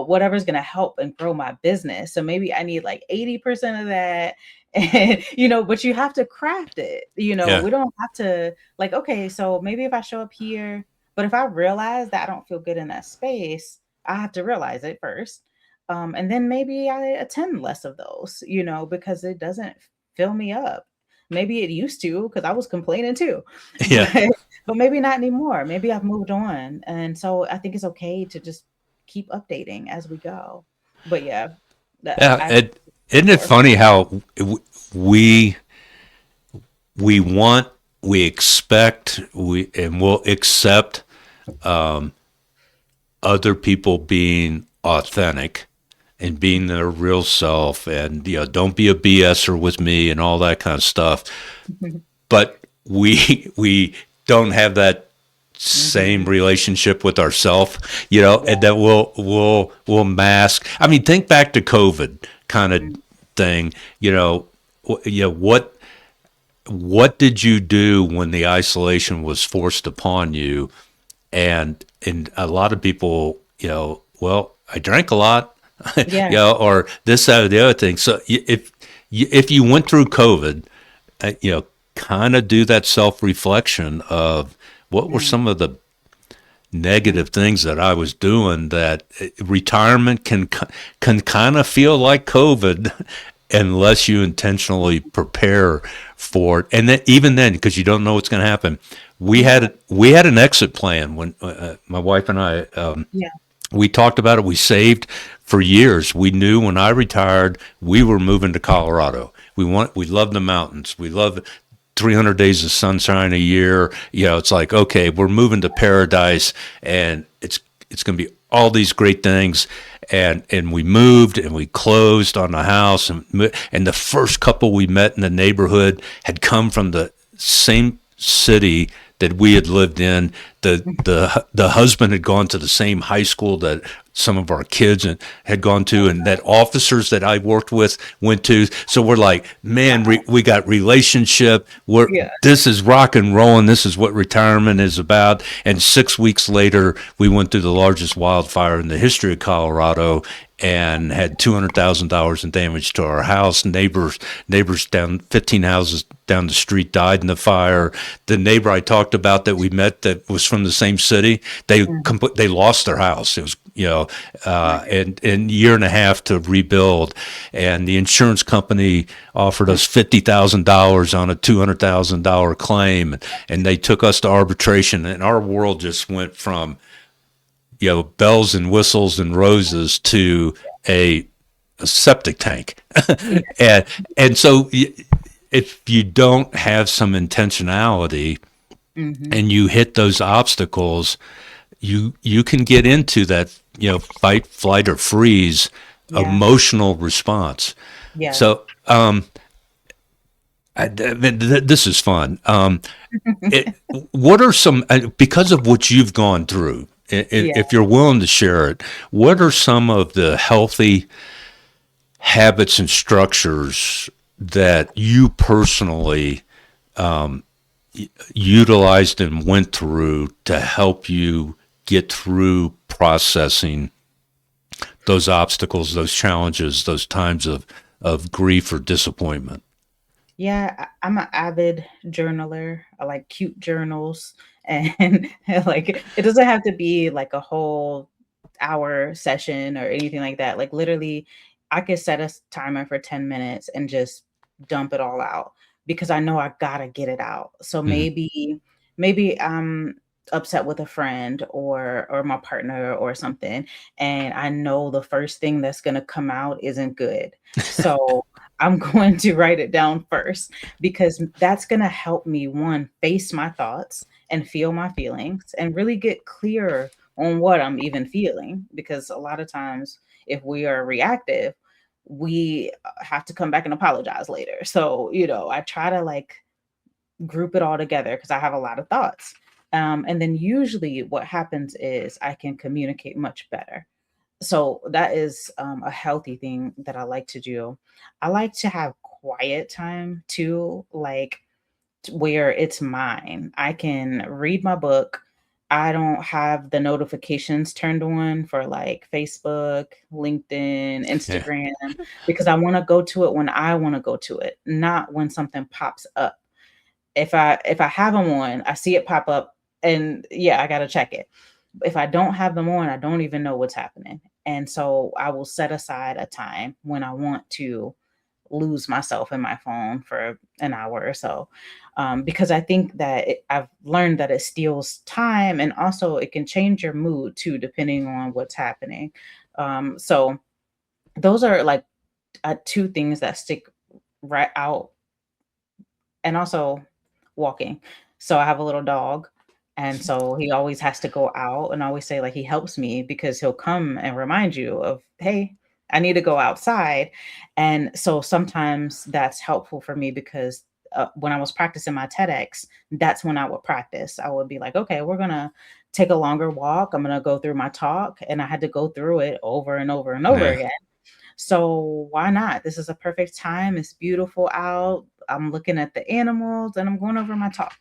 whatever's gonna help and grow my business. So maybe I need like 80% of that. And but you have to craft it. yeah, We don't have to, like, okay, so maybe if I show up here, but if I realize that I don't feel good in that space, I have to realize it first. And then maybe I attend less of those, because it doesn't fill me up. Maybe it used to, because I was complaining too, yeah. but maybe not anymore. Maybe I've moved on. And so I think it's okay to just keep updating as we go. But yeah, Yeah, I isn't it for. funny how we we want, we expect, and we'll accept other people being authentic and being their real self, and don't be a BSer with me and all that kind of stuff. But we don't have that same Mhm. relationship with ourself, Yeah. and that will mask. I mean, think back to COVID kind of Mhm. thing. What did you do when the isolation was forced upon you? And a lot of people, well, I drank a lot, Yeah. or this, that, or the other thing. So if you went through COVID, kind of do that self reflection of what were Mhm. some of the negative things that I was doing. That retirement can kind of feel like COVID unless you intentionally prepare for it. And then even then, because you don't know what's going to happen, Yeah. we had an exit plan when my wife and I. Yeah. We talked about it. We saved for years. We knew when I retired, we were moving to Colorado. We love the mountains. We love 300 days of sunshine a year. It's like, okay, we're moving to paradise, and it's going to be all these great things. And we moved and we closed on the house, and the first couple we met in the neighborhood had come from the same city that we had lived in. The husband had gone to the same high school that some of our kids had gone to, and that officers that I worked with went to. So we're like, man, Wow. we got relationship. Yeah. This is rock and roll, and this is what retirement is about. And 6 weeks later, we went through the largest wildfire in the history of Colorado, and had $200,000 in damage to our house. Neighbors down 15 houses down the street died in the fire. The neighbor I talked about that we met that was from the same city, Mhm. they lost their house. It was, My goodness. and year and a half to rebuild. And the insurance company offered us $50,000 on a $200,000 claim, and they took us to arbitration, and our world just went from bells and whistles and roses to a, a septic tank. Yeah. and so if you don't have some intentionality Hmm. and you hit those obstacles, you can get into that fight, flight, or freeze Yeah. emotional response. Yeah. So this is fun. It, what are some because of what you've gone through? Yeah. If you're willing to share it, what are some of the healthy habits and structures that you personally utilized and went through to help you get through processing those obstacles, those challenges, those times of grief or disappointment? Yeah, I'm an avid journaler. I like cute journals, and like it doesn't have to be like a whole hour session or anything like that. Like literally, I could set a timer for 10 minutes and just dump it all out because I know I gotta get it out. So Mm-hmm. maybe I'm upset with a friend or my partner or something, and I know the first thing that's gonna come out isn't good. So I'm going to write it down first because that's going to help me, one, face my thoughts and feel my feelings and really get clear on what I'm even feeling. Because a lot of times, if we are reactive, we have to come back and apologize later. So, I try to like group it all together because I have a lot of thoughts. And then usually what happens is I can communicate much better. So that is a healthy thing that I like to do. I like to have quiet time too, like where it's mine. I can read my book. I don't have the notifications turned on for like Facebook, LinkedIn, Yeah. Instagram, because I want to go to it when I want to go to it, not when something pops up. If I have them on, I see it pop up and yeah, I got to check it. If I don't have them on, I don't even know what's happening. And so I will set aside a time when I want to lose myself in my phone for an hour or so. Because I think that I've learned that it steals time and also it can change your mood too, depending on what's happening. So those are like two things that stick right out, and also walking. So I have a little dog, and so he always has to go out, and I always say, like, he helps me because he'll come and remind you of, "Hey, I need to go outside." And so sometimes that's helpful for me because, when I was practicing my TEDx, that's when I would practice. I would be like, "Okay, we're gonna take a longer walk. I'm gonna go through my talk," and I had to go through it over and over and over Yeah. again. So why not? This is a perfect time. It's beautiful out. I'm looking at the animals and I'm going over my talk,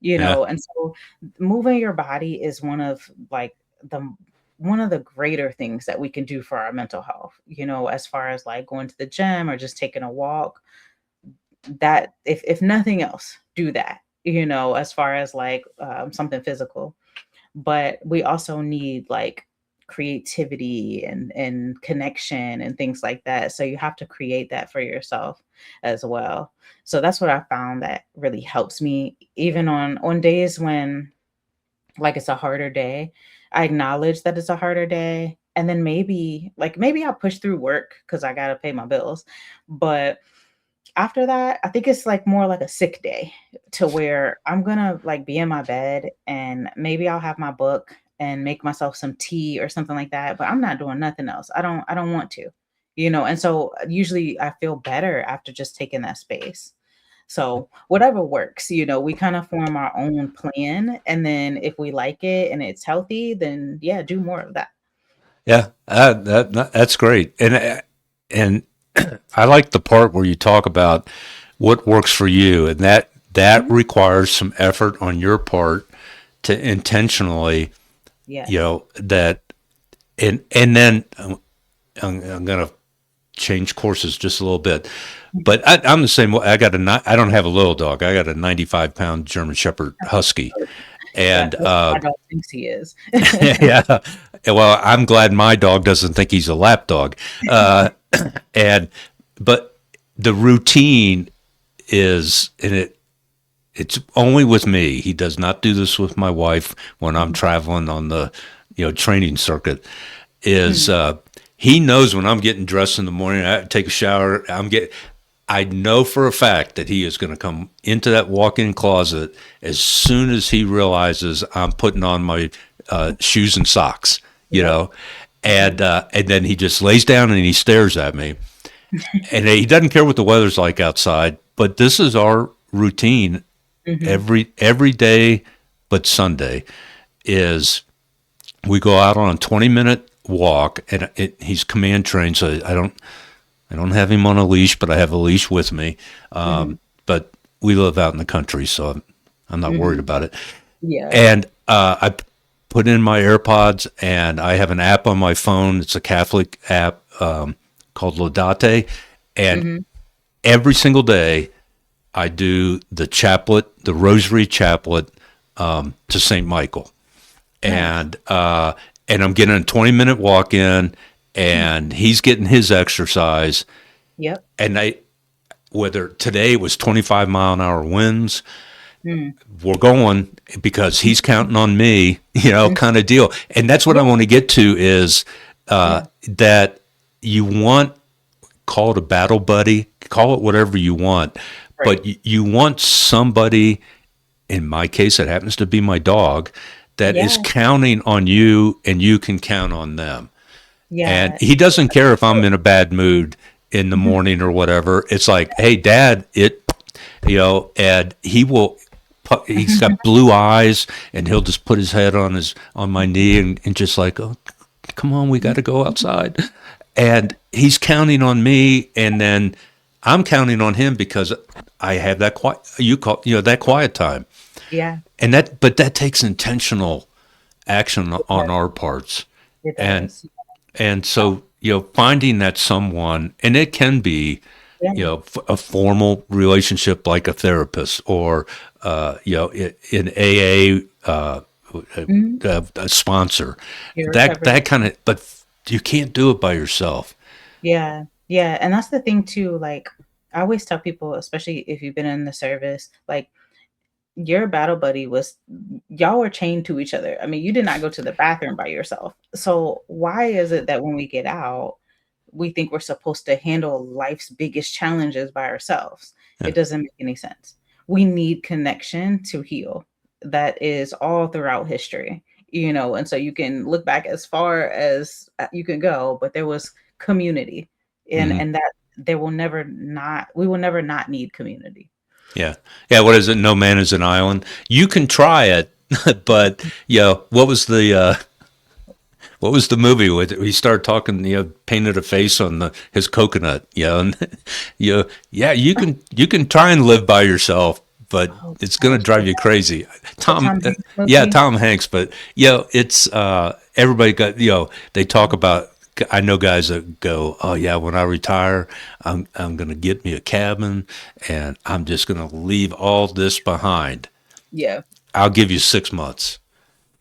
Yeah. and so moving your body is the one of the greater things that we can do for our mental health, as far as like going to the gym or just taking a walk. That if nothing else, do that, as far as like something physical. But we also need like creativity and connection and things like that. So you have to create that for yourself as well. So that's what I found that really helps me even on days when like it's a harder day. I acknowledge that it's a harder day, and then maybe I'll push through work cuz I got to pay my bills. But after that, I think it's like more like a sick day to where I'm gonna like be in my bed and maybe I'll have my book and make myself some tea or something like that, but I'm not doing nothing else. I don't want to, and so usually I feel better after just taking that space. So whatever works, we kind of form our own plan. And then if we like it and it's healthy, then yeah, do more of that. Yeah. That's great. And I like the part where you talk about what works for you, and that Mhm. requires some effort on your part to intentionally, Yes. that, and then I'm going to change courses just a little bit. But I'm the same way. I don't have a little dog. I got a 95-pound German Shepherd Husky. Yeah, And that's what my dog thinks he is. yeah, well, I'm glad my dog doesn't think he's a lap dog. And but the routine is, and it's only with me. He does not do this with my wife when I'm traveling on the training circuit. Is he knows when I'm getting dressed in the morning, I take a shower, I know for a fact that he is going to come into that walk-in closet as soon as he realizes I'm putting on my shoes and socks, and then he just lays down and he stares at me, and he doesn't care what the weather's like outside. But this is our routine every day, but Sunday is we go out on a 20-minute walk, and he's command trained, so I don't have him on a leash, but I have a leash with me. But we live out in the country, so I'm not worried about it. Yeah. And I put in my AirPods, and I have an app on my phone. It's a Catholic app called Laudate. And every single day, I do the chaplet, the Rosary chaplet to St. Michael. And I'm getting a 20-minute walk in, and he's getting his exercise. Yep. And whether today was 25-mile-an-hour winds, we're going because he's counting on me, kind of deal. And that's what I want to get to is that you want, call it a battle buddy, call it whatever you want, but you want somebody, in my case, it happens to be my dog, that is counting on you, and you can count on them. Yeah. And he doesn't care if I'm in a bad mood in the morning or whatever. It's like, hey, Dad, and he's got blue eyes, and he'll just put his head on my knee and just like, oh, come on, we got to go outside. And he's counting on me, and then I'm counting on him because I have that that quiet time. Yeah. But that takes intentional action on our parts. It does. And so, finding that someone, and it can be, a formal relationship like a therapist or, in AA, a sponsor, that kind of, but you can't do it by yourself. Yeah. Yeah. And that's the thing too. Like, I always tell people, especially if you've been in the service, like, your battle buddy y'all were chained to each other. I mean, you did not go to the bathroom by yourself. So why is it that when we get out, we think we're supposed to handle life's biggest challenges by ourselves? It doesn't make any sense. We need connection to heal. That is all throughout history, and so you can look back as far as you can go, but there was community, and that we will never not need community. Yeah. Yeah. What is it? No man is an island. You can try it, but what was the movie with it? He started talking, painted a face on his coconut, and you can try and live by yourself, but it's going to drive you crazy. Tom Hanks, but it's everybody got, they talk about, I know guys that go, oh yeah, when I retire, I'm going to get me a cabin, and I'm just going to leave all this behind. Yeah. I'll give you 6 months,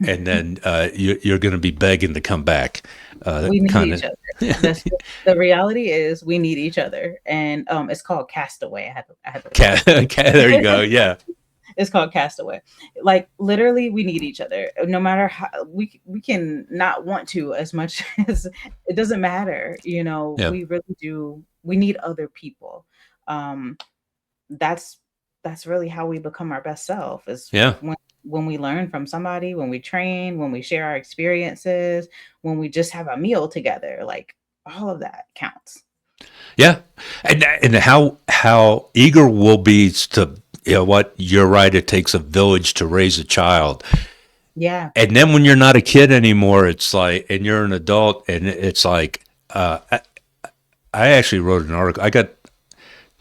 and then you're going to be begging to come back. We need each other. The reality is we need each other, and it's called Castaway. I had to there you go. Yeah. It's called Castaway. Like, literally, we need each other. No matter how we can not want to, as much as it doesn't matter. We really do. We need other people. That's really how we become our best self. Is when we learn from somebody, when we train, when we share our experiences, when we just have a meal together. Like, all of that counts. Yeah, and how eager we'll be to. What, you're right, it takes a village to raise a child. Yeah. And then when you're not a kid anymore, it's like, and you're an adult, and it's like, I actually wrote an article. I got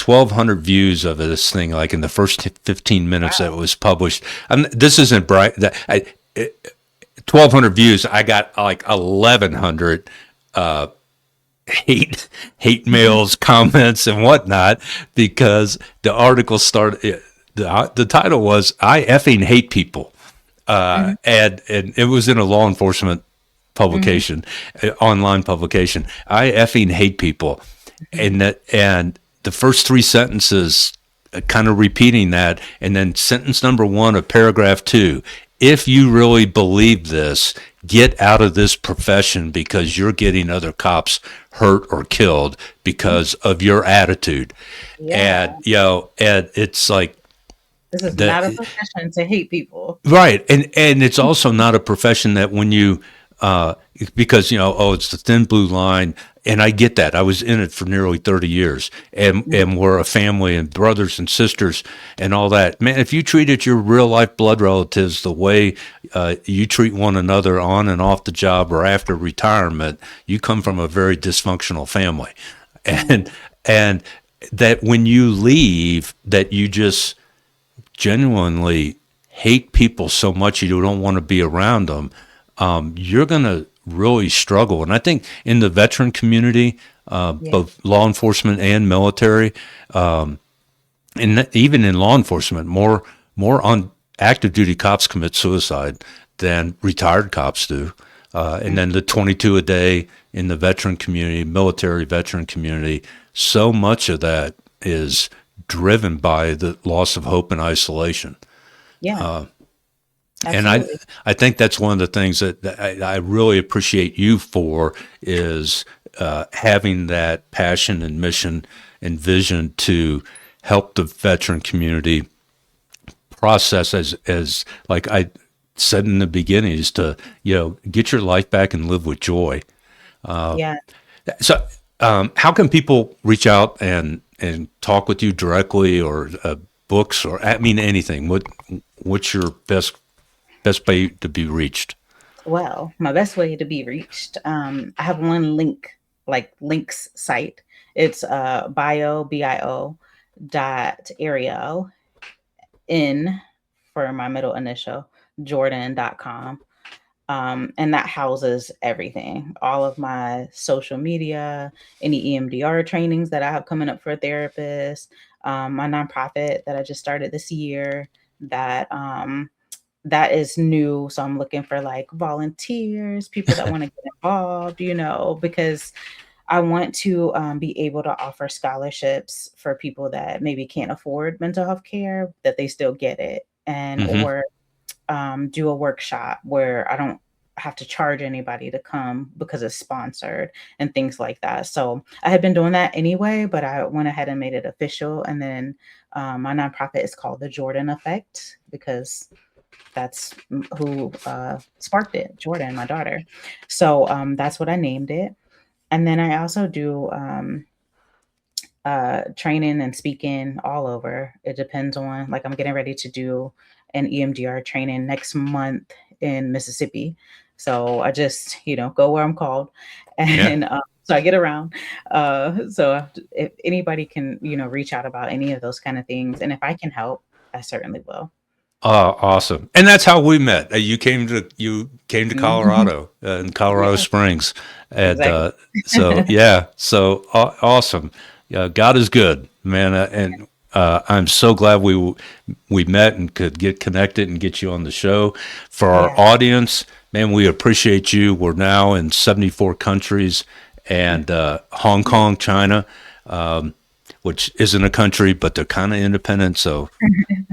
1,200 views of this thing, like in the first 15 minutes that it was published. This isn't bright. 1,200 views. I got like 1,100 hate mails, comments, and whatnot, because the article started. The title was "I effing hate people," Mhm, and it was in a law enforcement mhm, publication, online publication. I effing hate people, mhm. and the first three sentences kind of repeating that, and then sentence number one of paragraph two. If you really believe this, get out of this profession because you're getting other cops hurt or killed because of your attitude. And Yeah, and it's like this is that. not a profession to hate people. Right, and it's also not a profession that when you because oh, it's the thin blue line, and I get that. I was in it for nearly 30 years, Mhm. and we're a family and brothers and sisters and all that. Man, if you treated your real life blood relatives the way you treat one another on and off the job or after retirement, you come from a very dysfunctional family, and Mhm. and that when you leave, that you just genuinely hate people so much you don't want to be around them, you're going to really struggle. And I think in the veteran community, Yeah, both law enforcement and military, and even in law enforcement, more on active duty cops commit suicide than retired cops do. And mm, then the 22 a day in the veteran community, military veteran community, so much of that is driven by the loss of hope and isolation. yeah, And absolutely. I think that's one of the things that I really appreciate you for is having that passion and mission and vision to help the veteran community process as like I said in the beginning is to get your life back and live with joy. Yeah. So how can people reach out and talk with you directly or books or I mean anything? What's your best way to be reached? Well, my best way to be reached, I have one link, like links site. It's bio dot Arielle in for my middle initial Jordan.com. And that houses everything, all of my social media, any EMDR trainings that I have coming up for therapists, my nonprofit that I just started this year that that is new. So I'm looking for like volunteers, people that want to get involved, because I want to be able to offer scholarships for people that maybe can't afford mental health care, that they still get it, and Mm-hmm. or do a workshop where I don't have to charge anybody to come because it's sponsored and things like that. So I had been doing that anyway, but I went ahead and made it official. And then my nonprofit is called the Jordan Effect because that's who sparked it, Jordan, my daughter. So that's what I named it. And then I also do training and speaking all over. It depends on, like, I'm getting ready to do an EMDR training next month in Mississippi. So I just, go where I'm called. Yeah. And so I get around. So if anybody can, reach out about any of those kind of things. And if I can help, I certainly will. Awesome. And that's how we met. You came to Mhm. Colorado in Colorado Yeah, Springs, and exactly. so yeah, so awesome. Yeah, God is good, man, and I'm so glad we met and could get connected and get you on the show. For our Yeah. audience, man, we appreciate you. We're now in 74 countries and Hong Kong, China, which isn't a country, but they're kind of independent. So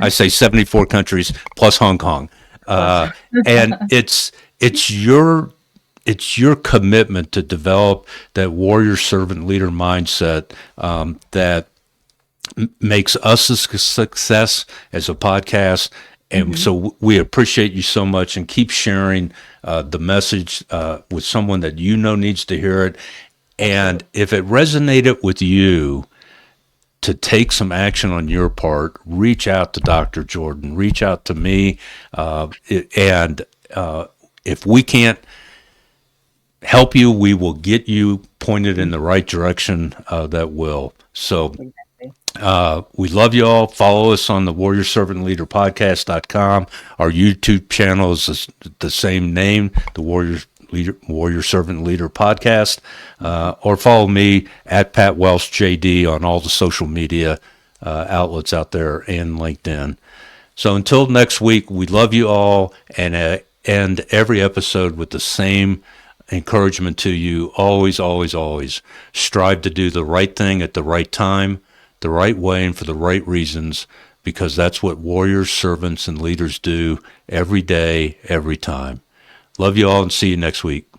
I say 74 countries plus Hong Kong, Plus. uh, and it's your it's your commitment to develop that warrior servant leader mindset that makes us a success as a podcast. And Mhm. so we appreciate you so much and keep sharing the message with someone that needs to hear it. And Absolutely. if it resonated with you, to take some action on your part, reach out to Dr. Jordan, reach out to me, and if we can't help you, we will get you pointed in Mhm. the right direction that will. So Exactly. we love you all. Follow us on the Warrior Servant Leader Podcast.com. Our YouTube channel is the same name, the Warrior Warrior Servant Leader podcast, or follow me at Pat Welsh JD on all the social media outlets out there and LinkedIn. So until next week, we love you all, and end every episode with the same encouragement to you. Always, always, always strive to do the right thing at the right time, the right way, and for the right reasons, because that's what warriors, servants, and leaders do every day, every time. Love you all, and see you next week.